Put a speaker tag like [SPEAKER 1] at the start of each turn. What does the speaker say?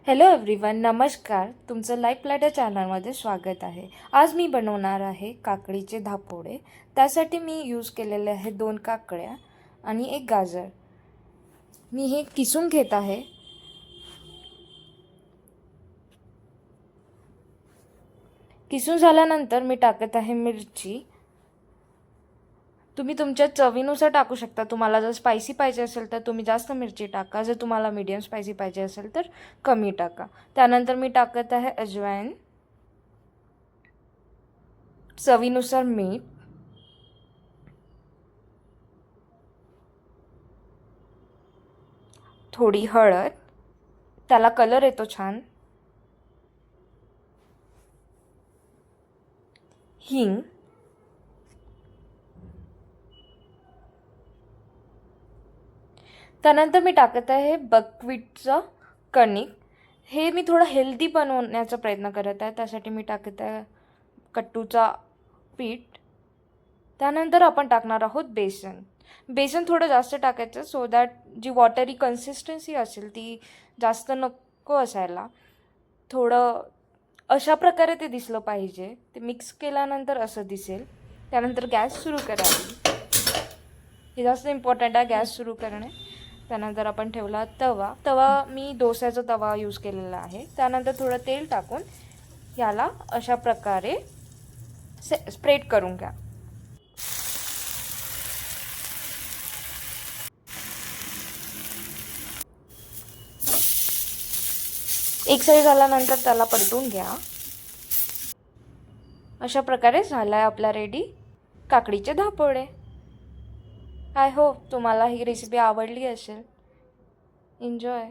[SPEAKER 1] Hello everyone, नमस्कार. तुमचं life platter चॅनलमध्ये स्वागत आहे. आज मी बनवणार आहे काकडीचे धापोडे. त्यासाठी मी यूज केलेले आहे 2 काकड्या आणि 1 गाजर. मी हे किसून घेत आहे. किसून झाल्यानंतर मी टाकत आहे मिरची. तुम्ही तुमच्या चवीनुसार टाकू शकता. तुम्हाला जर स्पायसी पाहिजे असेल तर तुम्ही जास्त मिरची टाका. जर तुम्हाला मीडियम स्पायसी पाहिजे असेल तर कमी टाका. त्यानंतर मी टाकत आहे अजवाईन, चवीनुसार मीठ, थोडी हळद, त्याला कलर येतो छान, हिंग, त्यानंतर मी टाकत आहे बकव्हीटचं कणिक. हे मी थोडं हेल्दी बनवण्याचा प्रयत्न करत आहे, त्यासाठी मी टाकत आहे कट्टूचा पीठ. त्यानंतर आपण टाकणार आहोत बेसन. बेसन थोडं जास्त टाकायचं सो दॅट जी वॉटरी कन्सिस्टन्सी असेल ती जास्त नको असायला. थोडं अशा प्रकारे ते दिसलं पाहिजे. ते मिक्स केल्यानंतर असं दिसेल. त्यानंतर गॅस सुरू करावी. हे जास्त इम्पॉर्टंट आहे, गॅस सुरू करणे. त्यानंतर आपण ठेवला तवा मी डोस्याचा तवा यूज केलेला आहे. त्यानंतर थोडं तेल टाकून याला अशा प्रकारे स्प्रेड करून घ्या. एक साईड झाल्यानंतर त्याला पलटून घ्या. अशा प्रकारे झाला आहे आपला रेडी काकडीचे धापोडे. आय होप तुम्हाला ही रेसिपी आवडली असेल. एन्जॉय.